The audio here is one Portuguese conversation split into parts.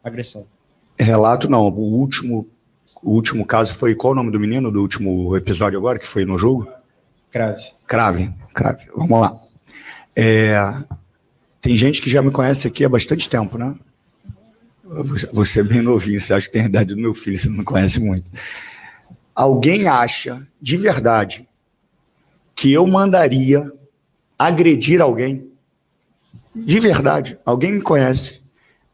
agressão. Relato não, o último caso foi, qual o nome do menino do último episódio agora, que foi no jogo? Crave, vamos lá. Tem gente que já me conhece aqui há bastante tempo, né? Você é bem novinho, você acha que tem a idade do meu filho, você não me conhece muito. Alguém acha, de verdade, que eu mandaria agredir alguém? De verdade, alguém me conhece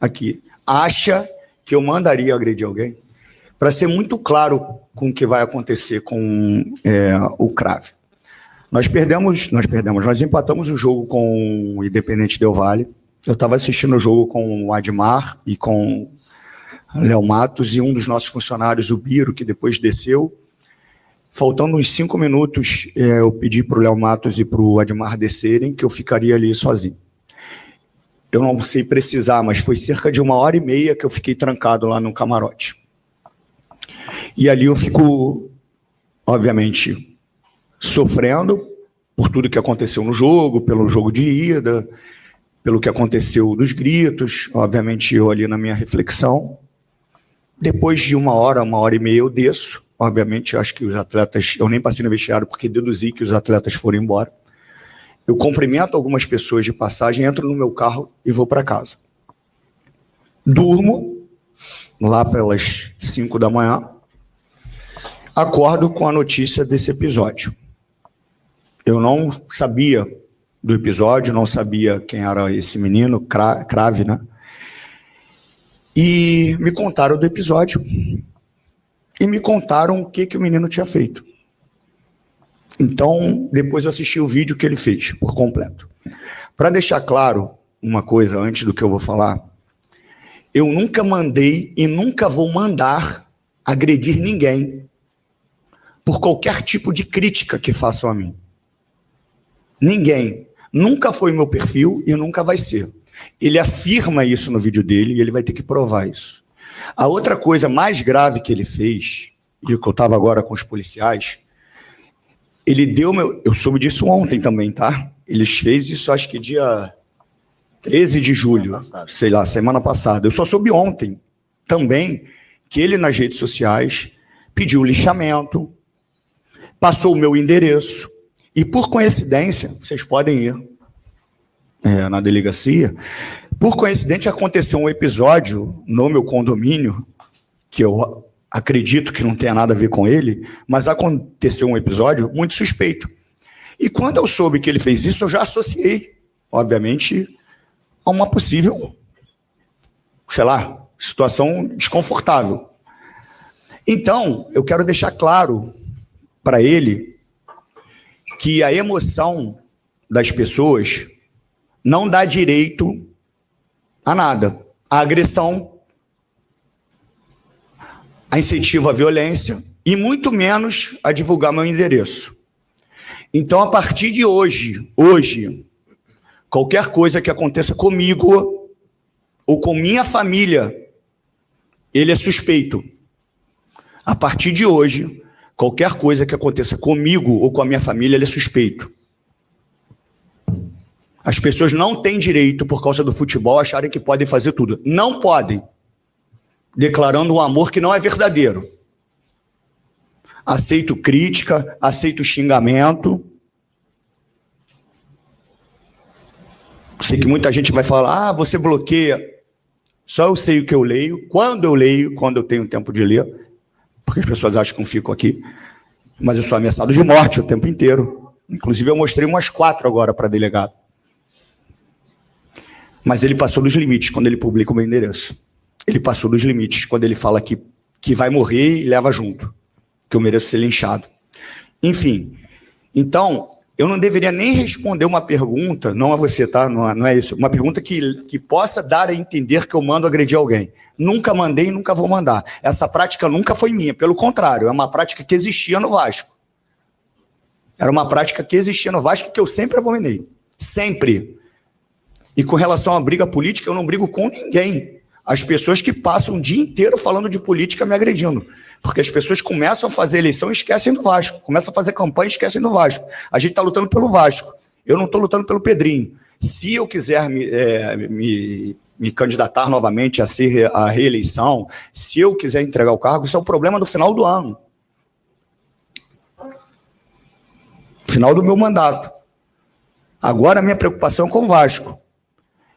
aqui, acha que eu mandaria agredir alguém? Para ser muito claro com o que vai acontecer com o Crave. Nós empatamos o jogo com o Independente Del Valle. Eu estava assistindo o jogo com o Admar e com o Léo Matos e um dos nossos funcionários, o Biro, que depois desceu. Faltando uns 5 minutos, eu pedi para o Léo Matos e para o Admar descerem, que eu ficaria ali sozinho. Eu não sei precisar, mas foi cerca de 1h30 que eu fiquei trancado lá no camarote. E ali eu fico, obviamente, sofrendo por tudo que aconteceu no jogo, pelo jogo de ida, pelo que aconteceu dos gritos, obviamente eu ali na minha reflexão. Depois de 1h30 eu desço, obviamente acho que os atletas, eu nem passei no vestiário porque deduzi que os atletas foram embora. Eu cumprimento algumas pessoas de passagem, entro no meu carro e vou para casa. Durmo, lá pelas 5 da manhã, acordo com a notícia desse episódio. Eu não sabia do episódio, não sabia quem era esse menino, Crave, né? E me contaram do episódio. E me contaram o que o menino tinha feito. Então, depois eu assisti o vídeo que ele fez, por completo. Para deixar claro uma coisa antes do que eu vou falar, eu nunca mandei e nunca vou mandar agredir ninguém por qualquer tipo de crítica que façam a mim. Ninguém. Nunca foi meu perfil e nunca vai ser. Ele afirma isso no vídeo dele e ele vai ter que provar isso. A outra coisa mais grave que ele fez, e que eu estava agora com os policiais, ele deu eu soube disso ontem também, tá? Ele fez isso, acho que dia 13 de julho, sei lá, semana passada. Eu só soube ontem também que ele nas redes sociais pediu lixamento, passou o meu endereço e, por coincidência, vocês podem ir na delegacia, por coincidência aconteceu um episódio no meu condomínio, que eu acredito que não tenha nada a ver com ele, mas aconteceu um episódio muito suspeito. E quando eu soube que ele fez isso, eu já associei, obviamente, a uma possível, sei lá, situação desconfortável. Então, eu quero deixar claro para ele que a emoção das pessoas não dá direito a nada. A agressão, a incentivo à violência e muito menos a divulgar meu endereço. Então, a partir de hoje, qualquer coisa que aconteça comigo ou com minha família, ele é suspeito. A partir de hoje, qualquer coisa que aconteça comigo ou com a minha família, ele é suspeito. As pessoas não têm direito, por causa do futebol, acharem que podem fazer tudo. Não podem. Declarando um amor que não é verdadeiro. Aceito crítica, aceito xingamento. Sei que muita gente vai falar, você bloqueia. Só eu sei o que eu leio, quando eu tenho tempo de ler, porque as pessoas acham que eu fico aqui, mas eu sou ameaçado de morte o tempo inteiro. Inclusive, eu mostrei umas 4 agora para delegado. Mas ele passou dos limites quando ele publica o meu endereço. Ele passou dos limites quando ele fala que vai morrer e leva junto, que eu mereço ser linchado. Enfim, então, eu não deveria nem responder uma pergunta, não a você, tá? Não é isso. Uma pergunta que possa dar a entender que eu mando agredir alguém. Nunca mandei e nunca vou mandar. Essa prática nunca foi minha, pelo contrário, é uma prática que existia no Vasco. Era uma prática que existia no Vasco que eu sempre abominei. Sempre. E com relação à briga política, eu não brigo com ninguém. As pessoas que passam o dia inteiro falando de política me agredindo. Porque as pessoas começam a fazer eleição e esquecem do Vasco. Começam a fazer campanha e esquecem do Vasco. A gente está lutando pelo Vasco. Eu não estou lutando pelo Pedrinho. Se eu quiser me me candidatar novamente a ser a reeleição, se eu quiser entregar o cargo, isso é um problema do final do ano. Final do meu mandato. Agora a minha preocupação é com o Vasco.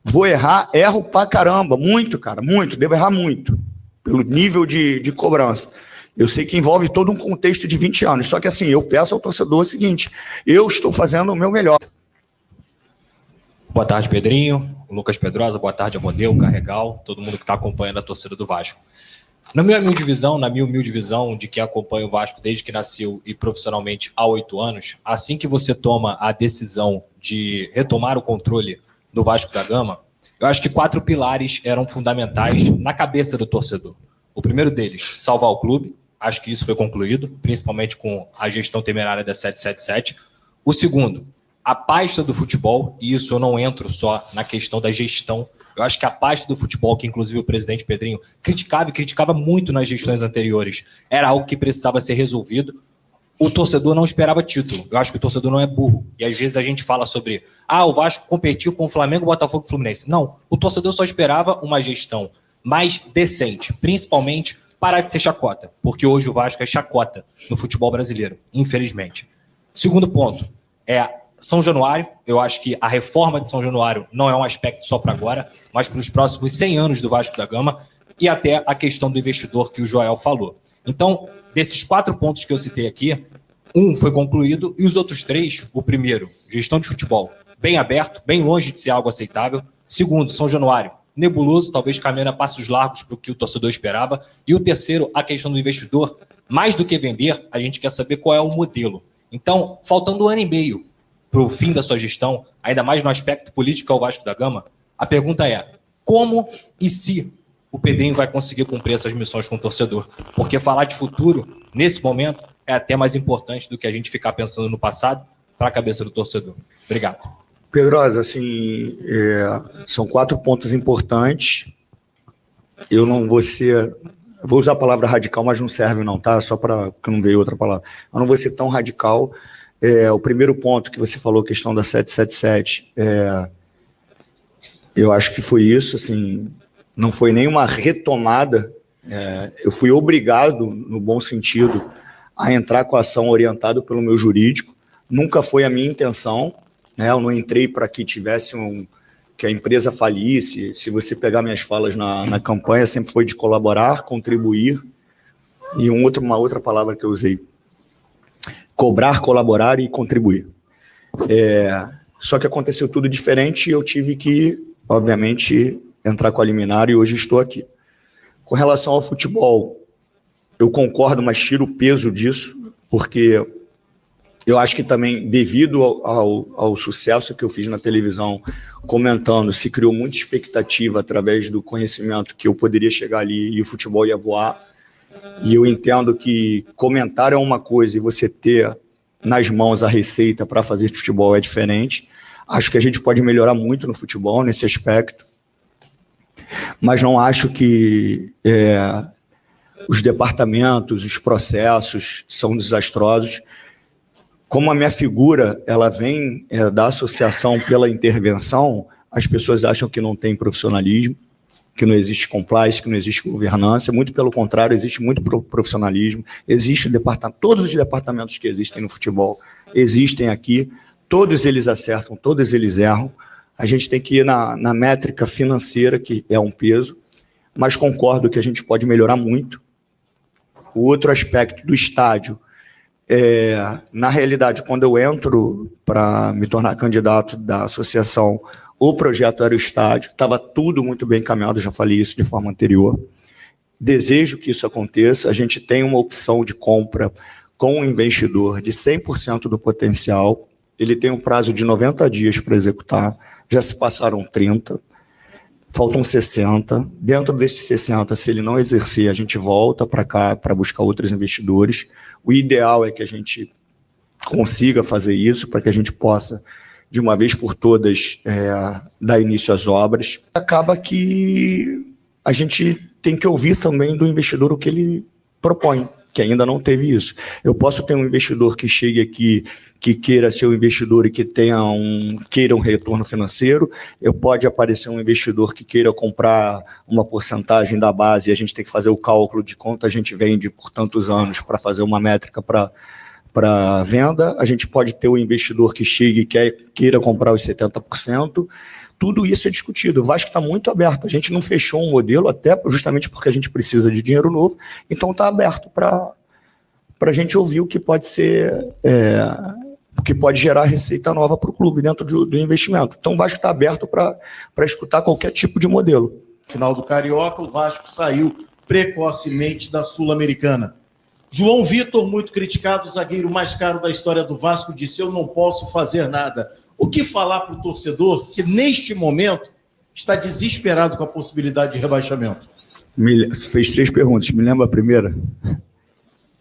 Vou errar, erro pra caramba, muito, cara, muito, devo errar muito, pelo nível de cobrança. Eu sei que envolve todo um contexto de 20 anos, só que assim, eu peço ao torcedor o seguinte, eu estou fazendo o meu melhor. Boa tarde, Pedrinho, Lucas Pedrosa, boa tarde, Amodeu, Carregal, todo mundo que está acompanhando a torcida do Vasco. Na minha humilde visão de que acompanha o Vasco desde que nasceu e profissionalmente há 8 anos, assim que você toma a decisão de retomar o controle do Vasco da Gama, eu acho que 4 pilares eram fundamentais na cabeça do torcedor. O primeiro deles, salvar o clube, acho que isso foi concluído, principalmente com a gestão temerária da 777. O segundo, a pasta do futebol, e isso eu não entro só na questão da gestão, eu acho que a pasta do futebol, que inclusive o presidente Pedrinho criticava muito nas gestões anteriores, era algo que precisava ser resolvido. O torcedor não esperava título. Eu acho que o torcedor não é burro. E às vezes a gente fala sobre o Vasco competiu com o Flamengo, Botafogo e Fluminense. Não, o torcedor só esperava uma gestão mais decente, principalmente parar de ser chacota, porque hoje o Vasco é chacota no futebol brasileiro, infelizmente. Segundo ponto, São Januário. Eu acho que a reforma de São Januário não é um aspecto só para agora, mas para os próximos 100 anos do Vasco da Gama, e até a questão do investidor que o Joel falou. Então, desses 4 pontos que eu citei aqui, um foi concluído, e os outros 3, o primeiro, gestão de futebol, bem aberto, bem longe de ser algo aceitável. Segundo, São Januário, nebuloso, talvez caminhando a passos largos para o que o torcedor esperava. E o terceiro, a questão do investidor. Mais do que vender, a gente quer saber qual é o modelo. Então, faltando 1 ano e meio para o fim da sua gestão, ainda mais no aspecto político ao Vasco da Gama, a pergunta é: como e se o Pedrinho vai conseguir cumprir essas missões com o torcedor? Porque falar de futuro, nesse momento, é até mais importante do que a gente ficar pensando no passado para a cabeça do torcedor. Obrigado. Pedrosa, assim, são 4 pontos importantes. Eu não vou ser... Vou usar a palavra radical, mas não serve não, tá? Só para que não veio outra palavra. Eu não vou ser tão radical. O primeiro ponto que você falou, questão da 777, eu acho que foi isso, assim, não foi nenhuma retomada. Eu fui obrigado, no bom sentido, a entrar com a ação orientado pelo meu jurídico. Nunca foi a minha intenção, né? Eu não entrei para que tivesse que a empresa falisse. Se você pegar minhas falas na campanha, sempre foi de colaborar, contribuir, e uma outra palavra que eu usei, cobrar, colaborar e contribuir. Só que aconteceu tudo diferente e eu tive que, obviamente, entrar com a liminar e hoje estou aqui. Com relação ao futebol, eu concordo, mas tiro o peso disso, porque eu acho que também, devido ao sucesso que eu fiz na televisão, comentando, se criou muita expectativa através do conhecimento que eu poderia chegar ali e o futebol ia voar. E eu entendo que comentar é uma coisa e você ter nas mãos a receita para fazer futebol é diferente. Acho que a gente pode melhorar muito no futebol nesse aspecto, mas não acho que os departamentos, os processos são desastrosos. Como a minha figura ela vem da associação pela intervenção, as pessoas acham que não tem profissionalismo, que não existe compliance, que não existe governança. Muito pelo contrário, existe muito profissionalismo, existe todos os departamentos que existem no futebol existem aqui, todos eles acertam, todos eles erram. A gente tem que ir na métrica financeira, que é um peso, mas concordo que a gente pode melhorar muito. O outro aspecto do estádio, na realidade, quando eu entro para me tornar candidato da associação, o projeto era o estádio, estava tudo muito bem encaminhado, já falei isso de forma anterior. Desejo que isso aconteça. A gente tem uma opção de compra com um investidor de 100% do potencial. Ele tem um prazo de 90 dias para executar, já se passaram 30, faltam 60. Dentro desses 60, se ele não exercer, a gente volta para cá para buscar outros investidores. O ideal é que a gente consiga fazer isso, para que a gente possa, de uma vez por todas, dar início às obras. Acaba que a gente tem que ouvir também do investidor o que ele propõe. que ainda não teve isso. Eu posso ter um investidor que chegue aqui, que queira ser um investidor e que queira um retorno financeiro. Pode aparecer um investidor que queira comprar uma porcentagem da base e a gente tem que fazer o cálculo de quanto a gente vende por tantos anos para fazer uma métrica para venda. A gente pode ter um investidor que chegue e queira comprar os 70%. Tudo isso é discutido. O Vasco está muito aberto. A gente não fechou um modelo, até justamente porque a gente precisa de dinheiro novo, então está aberto para a gente ouvir o que pode ser, o que pode gerar receita nova para o clube dentro do investimento. Então o Vasco está aberto para escutar qualquer tipo de modelo. Final do Carioca, o Vasco saiu precocemente da Sul-Americana. João Vitor, muito criticado, o zagueiro mais caro da história do Vasco, disse: eu não posso fazer nada. O que falar para o torcedor que, neste momento, está desesperado com a possibilidade de rebaixamento? Você fez 3 perguntas. Me lembra a primeira?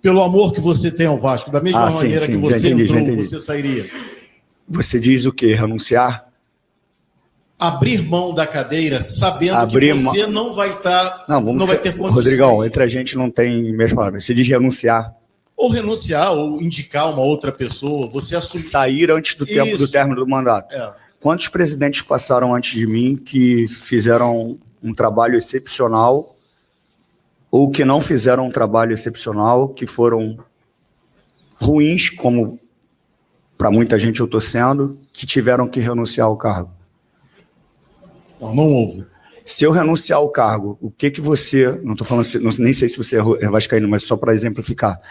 Pelo amor que você tem ao Vasco, da mesma maneira que você entrou, você sairia. Você diz o quê? Renunciar? Abrir mão da cadeira, sabendo que você não vai estar, não vai ter condições. Rodrigão, entre a gente não tem mesma palavra. Você diz renunciar. Ou renunciar, ou indicar uma outra pessoa, você assumir. Sair antes do tempo do término do mandato. Quantos presidentes passaram antes de mim que fizeram um trabalho excepcional ou que não fizeram um trabalho excepcional, que foram ruins, como para muita gente eu estou sendo, que tiveram que renunciar ao cargo? Não houve. Se eu renunciar ao cargo, o que você... Não estou falando, nem sei se você é vascaíno, mas só para exemplificar.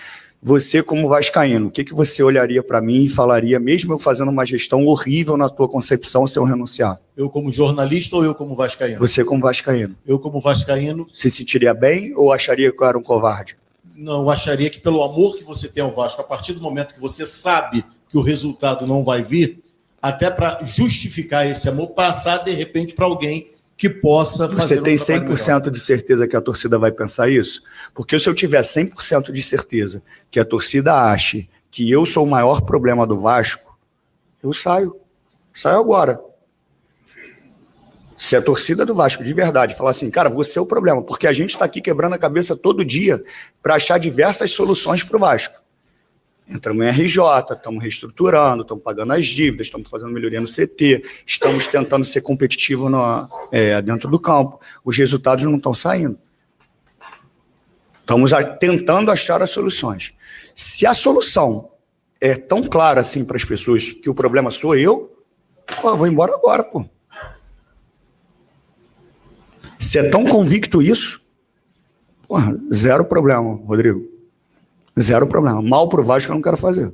Você, como vascaíno, o que você olharia para mim e falaria, mesmo eu fazendo uma gestão horrível na tua concepção, se eu renunciar? Eu como jornalista ou eu como vascaíno? Você como vascaíno. Eu como vascaíno... Se sentiria bem ou acharia que eu era um covarde? Não, eu acharia que pelo amor que você tem ao Vasco, a partir do momento que você sabe que o resultado não vai vir, até para justificar esse amor, passar de repente para alguém que possa fazer. Você tem 100% de certeza que a torcida vai pensar isso? Porque se eu tiver 100% de certeza que a torcida ache que eu sou o maior problema do Vasco, eu saio. Saio agora. Se a torcida do Vasco de verdade falar assim, cara, você é o problema, porque a gente está aqui quebrando a cabeça todo dia para achar diversas soluções para o Vasco. Entramos em RJ, estamos reestruturando, estamos pagando as dívidas, estamos fazendo melhoria no CT, estamos tentando ser competitivos dentro do campo. Os resultados não estão saindo. Estamos tentando achar as soluções. Se a solução é tão clara assim para as pessoas que o problema sou eu vou embora agora, pô. Se é tão convicto isso, porra, zero problema, Rodrigo. Zero problema. Mal pro Vasco eu não quero fazer.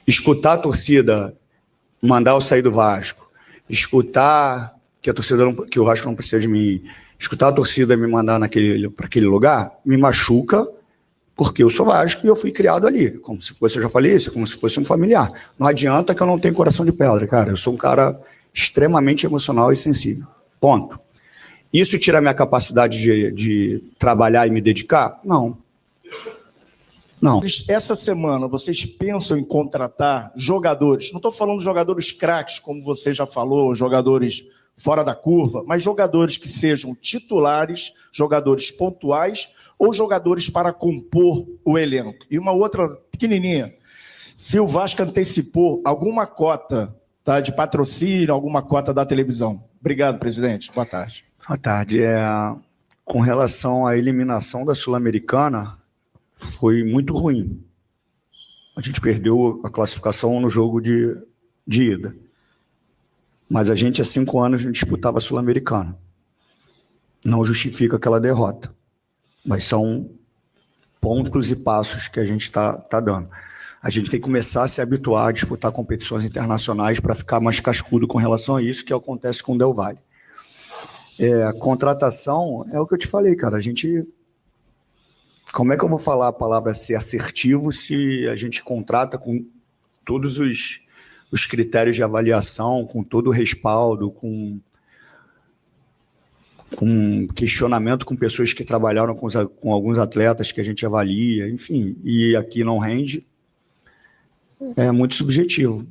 Escutar a torcida mandar eu sair do Vasco, escutar que que o Vasco não precisa de mim, escutar a torcida me mandar para aquele lugar, me machuca, porque eu sou Vasco e eu fui criado ali. Como se fosse, eu já falei isso, como se fosse um familiar. Não adianta que eu não tenho coração de pedra, cara. Eu sou um cara extremamente emocional e sensível. Ponto. Isso tira a minha capacidade de trabalhar e me dedicar? Não. Não. Essa semana, vocês pensam em contratar jogadores, não estou falando de jogadores craques, como você já falou, jogadores fora da curva, mas jogadores que sejam titulares, jogadores pontuais ou jogadores para compor o elenco? E uma outra pequenininha, se o Vasco antecipou alguma cota, tá, de patrocínio, alguma cota da televisão. Obrigado, presidente. Boa tarde. Boa tarde. Com relação à eliminação da Sul-Americana, foi muito ruim. A gente perdeu a classificação no jogo de ida. Mas a gente, há 5 anos, não disputava a Sul-Americana. Não justifica aquela derrota. Mas são pontos e passos que a gente está dando. A gente tem que começar a se habituar a disputar competições internacionais para ficar mais cascudo com relação a isso, que acontece com o Del Valle. A contratação, é o que eu te falei, cara. A gente... Como é que eu vou falar a palavra ser assertivo se a gente contrata com todos os critérios de avaliação, com todo o respaldo, com questionamento com pessoas que trabalharam com alguns atletas que a gente avalia, enfim, e aqui não rende, é muito subjetivo.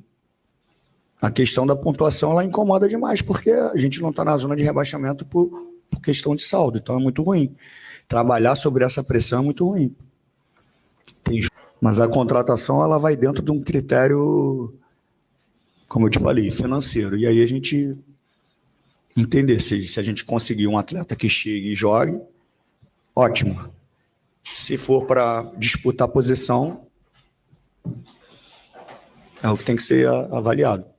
A questão da pontuação, ela incomoda demais, porque a gente não está na zona de rebaixamento por questão de saldo, então é muito ruim. Trabalhar sobre essa pressão é muito ruim. Mas a contratação ela vai dentro de um critério, como eu te falei, financeiro. E aí a gente entender se a gente conseguir um atleta que chegue e jogue, ótimo. Se for para disputar posição, é o que tem que ser avaliado.